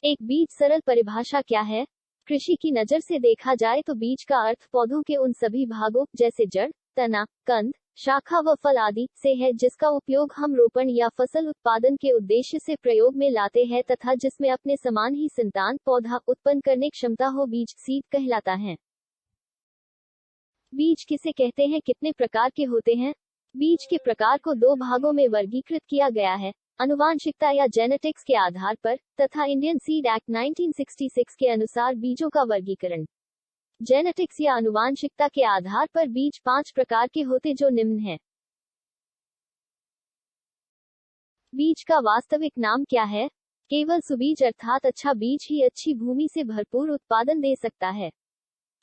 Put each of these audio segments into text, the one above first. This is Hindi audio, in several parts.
एक बीज सरल परिभाषा क्या है? कृषि की नजर से देखा जाए तो बीज का अर्थ पौधों के उन सभी भागों जैसे जड़, तना, कंद, शाखा व फल आदि से है जिसका उपयोग हम रोपण या फसल उत्पादन के उद्देश्य से प्रयोग में लाते हैं तथा जिसमें अपने समान ही संतान पौधा उत्पन्न करने क्षमता हो। बीज सीड कहलाता है। बीज किसे कहते हैं? कितने प्रकार के होते हैं? बीज के प्रकार को दो भागों में वर्गीकृत किया गया है, आनुवांशिकता या जेनेटिक्स के आधार पर तथा इंडियन सीड एक्ट 1966 के अनुसार बीजों का वर्गीकरण। जेनेटिक्स या आनुवांशिकता के आधार पर बीज 5 प्रकार के होते जो निम्न हैं। बीज का वास्तविक नाम क्या है? केवल सुबीज अर्थात अच्छा बीज ही अच्छी भूमि से भरपूर उत्पादन दे सकता है।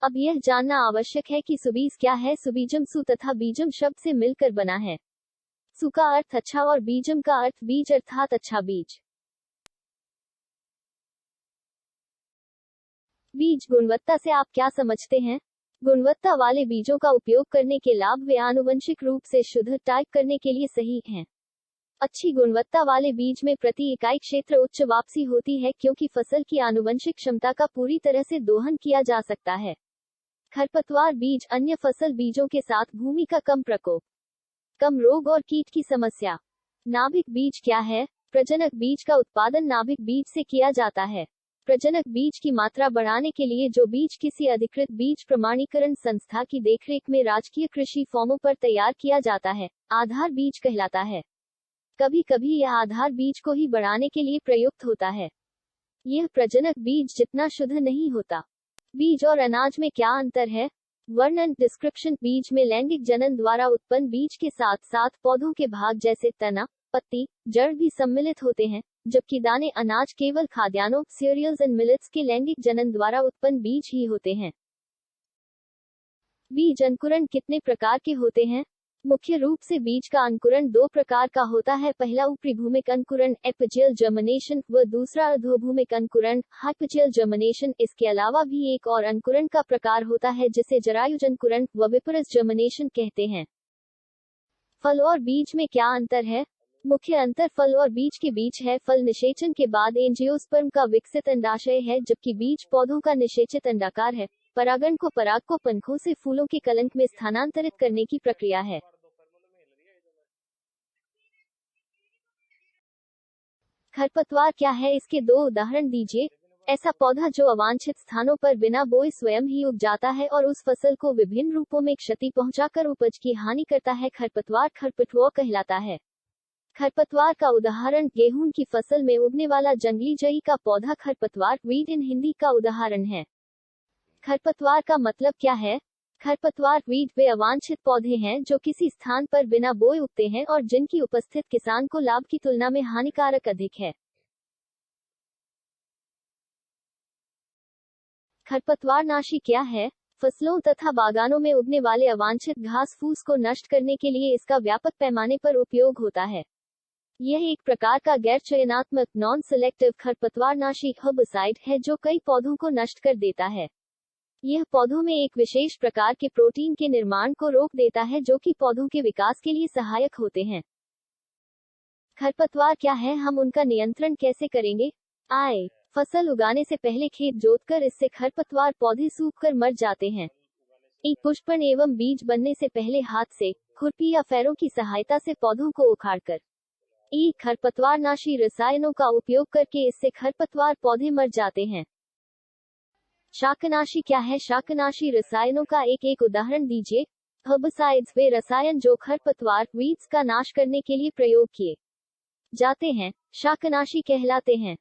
अब यह जानना आवश्यक है कि सुबीज क्या है। सुबीजम सु तथा बीजम शब्द से मिलकर बना है। सु का अर्थ अच्छा और बीजम का अर्थ बीज अर्थात अच्छा बीज। बीज गुणवत्ता से आप क्या समझते हैं? गुणवत्ता वाले बीजों का उपयोग करने के लाभ वे आनुवंशिक रूप से शुद्ध टाइप करने के लिए सही हैं। अच्छी गुणवत्ता वाले बीज में प्रति इकाई क्षेत्र उच्च वापसी होती है क्योंकि फसल की आनुवंशिक क्षमता का पूरी तरह से दोहन किया जा सकता है। खरपतवार बीज अन्य फसल बीजों के साथ भूमि का कम प्रकोप, कम रोग और कीट की समस्या। नाभिक बीज क्या है? प्रजनक बीज का उत्पादन नाभिक बीज से किया जाता है। प्रजनक बीज की मात्रा बढ़ाने के लिए जो बीज किसी अधिकृत बीज प्रमाणीकरण संस्था की देखरेख में राजकीय कृषि फॉर्मों पर तैयार किया जाता है, आधार बीज कहलाता है। कभी कभी यह आधार बीज को ही बढ़ाने के लिए प्रयुक्त होता है। यह प्रजनक बीज जितना शुद्ध नहीं होता। बीज और अनाज में क्या अंतर है? वर्णन डिस्क्रिप्शन। बीज में लैंगिक जनन द्वारा उत्पन्न बीज के साथ साथ पौधों के भाग जैसे तना, पत्ती, जड़ भी सम्मिलित होते हैं, जबकि दाने अनाज केवल खाद्यान्नों सीरियल्स एंड मिलेट्स के लैंगिक जनन द्वारा उत्पन्न बीज ही होते हैं। बीज अंकुरण कितने प्रकार के होते हैं? मुख्य रूप से बीज का अंकुरण 2 प्रकार का होता है। पहला ऊपरी भूमिक अंकुरण एपिजियल जर्मिनेशन व दूसरा अधोभूमिक अंकुरण हाइपोजियल जर्मिनेशन। इसके अलावा भी एक और अंकुरण का प्रकार होता है जिसे जरायुज अंकुरण व विपरस जर्मिनेशन कहते हैं। फल और बीज में क्या अंतर है? मुख्य अंतर फल और बीज के बीच है। फल निषेचन के बाद एंजियोस्पर्म का विकसित अंडाशय है जबकि बीज पौधों का निषेचित अंडाकार है। परागण को पराग को पंखों से फूलों के कलंक में स्थानांतरित करने की प्रक्रिया है। खरपतवार क्या है? इसके 2 उदाहरण दीजिए। ऐसा पौधा जो अवांछित स्थानों पर बिना बोए स्वयं ही उग जाता है और उस फसल को विभिन्न रूपों में क्षति पहुंचाकर उपज की हानि करता है। खरपतवार खरपतवार कहलाता है। खरपतवार का उदाहरण गेहूं की फसल में उगने वाला जंगली जई का पौधा खरपतवार वीड इन हिंदी का उदाहरण है। खरपतवार का मतलब क्या है? खरपतवार वीड वे अवांछित पौधे हैं जो किसी स्थान पर बिना बोए उगते हैं और जिनकी उपस्थित किसान को लाभ की तुलना में हानिकारक अधिक है। खरपतवारनाशी क्या है? फसलों तथा बागानों में उगने वाले अवांछित घास फूस को नष्ट करने के लिए इसका व्यापक पैमाने पर उपयोग होता है। यह एक प्रकार का गैर चयनात्मक नॉन सिलेक्टिव खरपतवारनाशी हर्बिसाइड है जो कई पौधों को नष्ट कर देता है। यह पौधों में एक विशेष प्रकार के प्रोटीन के निर्माण को रोक देता है जो कि पौधों के विकास के लिए सहायक होते हैं। खरपतवार क्या है? हम उनका नियंत्रण कैसे करेंगे? फसल उगाने से पहले खेत जोतकर इससे खरपतवार पौधे सूखकर मर जाते हैं। पुष्पन एवं बीज बनने से पहले हाथ से, खुरपी या फैरों की सहायता से पौधों को उखाड़कर खरपतवारनाशी रसायनों का उपयोग करके इससे खरपतवार पौधे मर जाते हैं। शाकनाशी क्या है? शाकनाशी रसायनों का एक उदाहरण दीजिए। हर्बिसाइड्स वे रसायन जो खरपतवार वीड्स का नाश करने के लिए प्रयोग किए जाते हैं, शाकनाशी कहलाते हैं।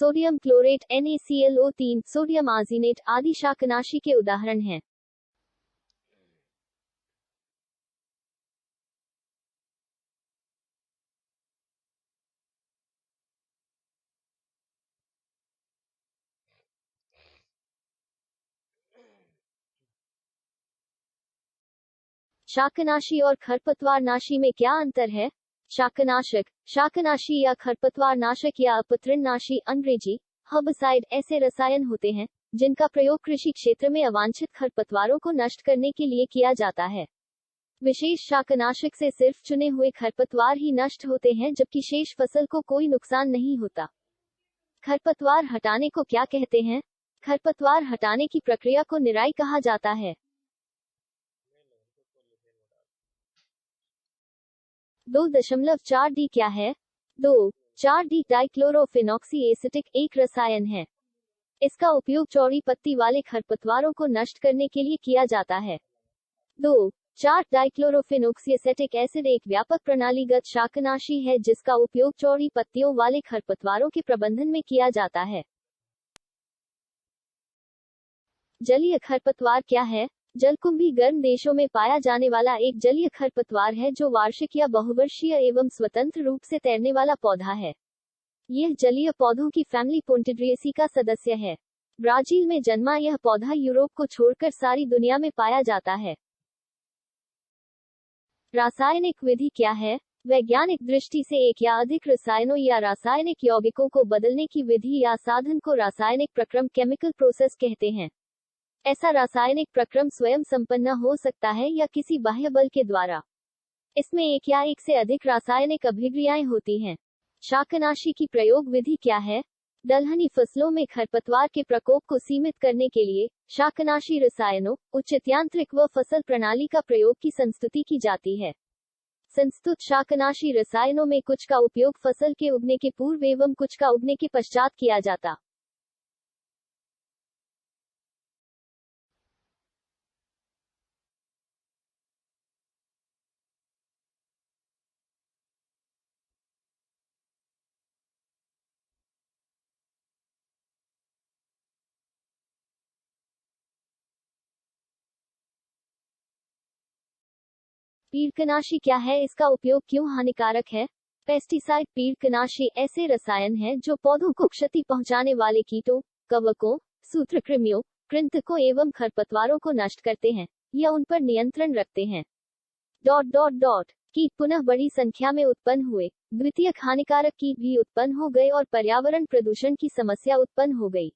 सोडियम क्लोरेट NaClO3, सोडियम आर्जिनेट आदि शाकनाशी के उदाहरण हैं। शाकनाशी और खरपतवारनाशी में क्या अंतर है? शाकनाशक, शाकनाशी या खरपतवारनाशक या अपत्रिननाशी अंग्रेजी हर्बिसाइड ऐसे रसायन होते हैं जिनका प्रयोग कृषि क्षेत्र में अवांछित खरपतवारों को नष्ट करने के लिए किया जाता है। विशेष शाकनाशक से सिर्फ चुने हुए खरपतवार ही नष्ट होते हैं जबकि शेष फसल को कोई नुकसान नहीं होता। खरपतवार हटाने को क्या कहते हैं? खरपतवार हटाने की प्रक्रिया को निराई कहा जाता है। 2.4D क्या है? 2.4D डाइक्लोरोफिनॉक्सी एसिटिक एक रसायन है। इसका उपयोग चौड़ी पत्ती वाले खरपतवारों को नष्ट करने के लिए किया जाता है। 2.4 डाइक्लोरोफिनॉक्सीएसिटिक एसिड एक व्यापक प्रणालीगत शाकनाशी है जिसका उपयोग चौड़ी पत्तियों वाले खरपतवारों के प्रबंधन में किया जाता है। जलीय खरपतवार क्या है? जलकुंभी गर्म देशों में पाया जाने वाला एक जलीय खरपतवार है जो वार्षिक या बहुवर्षीय एवं स्वतंत्र रूप से तैरने वाला पौधा है। यह जलीय पौधों की फैमिली पोन्टिड्रिएसी का सदस्य है। ब्राजील में जन्मा यह पौधा यूरोप को छोड़कर सारी दुनिया में पाया जाता है। रासायनिक विधि क्या है? वैज्ञानिक दृष्टि से एक या अधिक रसायनों या रासायनिक यौगिकों को बदलने की विधि या साधन को रासायनिक प्रक्रम केमिकल प्रोसेस कहते हैं। ऐसा रासायनिक प्रक्रम स्वयं संपन्न हो सकता है या किसी बाह्य बल के द्वारा। इसमें एक या एक से अधिक रासायनिक अभिक्रियाएं होती हैं। शाकनाशी की प्रयोग विधि क्या है? दलहनी फसलों में खरपतवार के प्रकोप को सीमित करने के लिए शाकनाशी रसायनों, उचित यांत्रिक व फसल प्रणाली का प्रयोग की संस्तुति की जाती है। संस्तुत शाकनाशी रसायनों में कुछ का उपयोग फसल के उगने के पूर्व एवं कुछ का उगने के पश्चात किया जाता। पीड़कनाशी क्या है? इसका उपयोग क्यों हानिकारक है? पेस्टिसाइड पीड़कनाशी ऐसे रसायन हैं जो पौधों को क्षति पहुंचाने वाले कीटों, कवकों, सूत्रकृमियों, कृंतकों एवं खरपतवारों को नष्ट करते हैं या उन पर नियंत्रण रखते हैं। कीट पुनः बड़ी संख्या में उत्पन्न हुए, द्वितीयक हानिकारक कीट भी उत्पन्न हो गए और पर्यावरण प्रदूषण की समस्या उत्पन्न हो गई।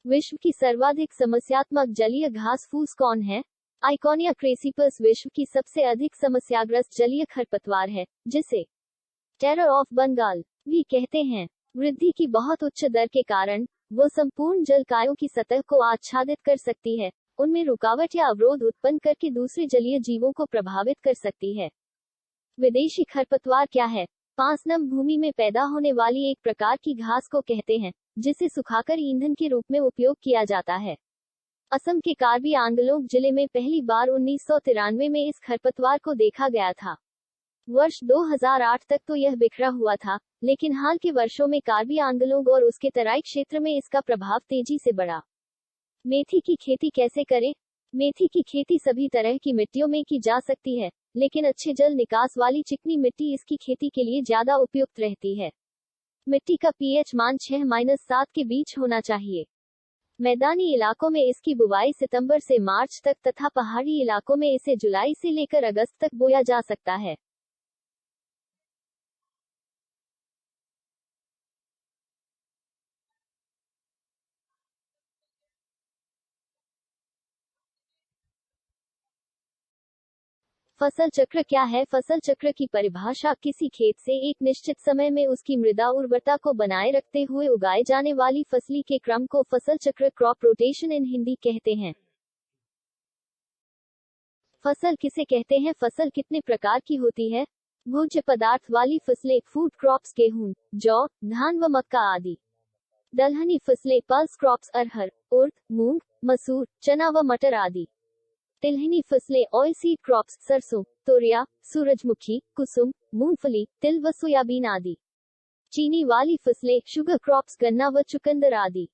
विश्व की सर्वाधिक समस्यात्मक जलीय घास फूस कौन है? आइकोनिया क्रेसिपस विश्व की सबसे अधिक समस्याग्रस्त जलीय खरपतवार है, जिसे टेरर ऑफ बंगाल भी कहते हैं। वृद्धि की बहुत उच्च दर के कारण वो संपूर्ण जलकायों की सतह को आच्छादित कर सकती है, उनमें रुकावट या अवरोध उत्पन्न करके दूसरे जलीय जीवों को प्रभावित कर सकती है। विदेशी खरपतवार क्या है? पांसनम भूमि में पैदा होने वाली एक प्रकार की घास को कहते हैं, जिसे सुखाकर ईंधन के रूप में उपयोग किया जाता है। असम के कार्बी आंगलोंग जिले में पहली बार 1993 में इस खरपतवार को देखा गया था। वर्ष 2008 तक तो यह बिखरा हुआ था, लेकिन हाल के वर्षों में कार्बी आंगलोंग और उसके तराई क्षेत्र में इसका प्रभाव तेजी से बढ़ा। मेथी की खेती कैसे करें? मेथी की खेती सभी तरह की मिट्टियों में की जा सकती है, लेकिन अच्छे जल निकास वाली चिकनी मिट्टी इसकी खेती के लिए ज्यादा उपयुक्त रहती है। मिट्टी का पीएच मान 6-7 के बीच होना चाहिए। मैदानी इलाकों में इसकी बुवाई सितंबर से मार्च तक तथा पहाड़ी इलाकों में इसे जुलाई से लेकर अगस्त तक बोया जा सकता है। फसल चक्र क्या है? फसल चक्र की परिभाषा किसी खेत से एक निश्चित समय में उसकी मृदा उर्वरता को बनाए रखते हुए उगाए जाने वाली फसली के क्रम को फसल चक्र क्रॉप रोटेशन इन हिंदी कहते हैं। फसल किसे कहते हैं? फसल कितने प्रकार की होती है? भोज्य पदार्थ वाली फसलें, फूड क्रॉप्स गेहूं, जौ, धान व मक्का आदि। दलहनी फसलें, पल्स क्रॉप्स अरहर, उर्द, मूंग, मसूर, चना व मटर आदि। तिलहनी फसलें, ऑयल सीड क्रॉप्स, सरसों, तोरिया, सूरजमुखी, कुसुम, मूंगफली, तिल व सोयाबीन आदि। चीनी वाली फसलें, शुगर क्रॉप्स, गन्ना व चुकंदर आदि।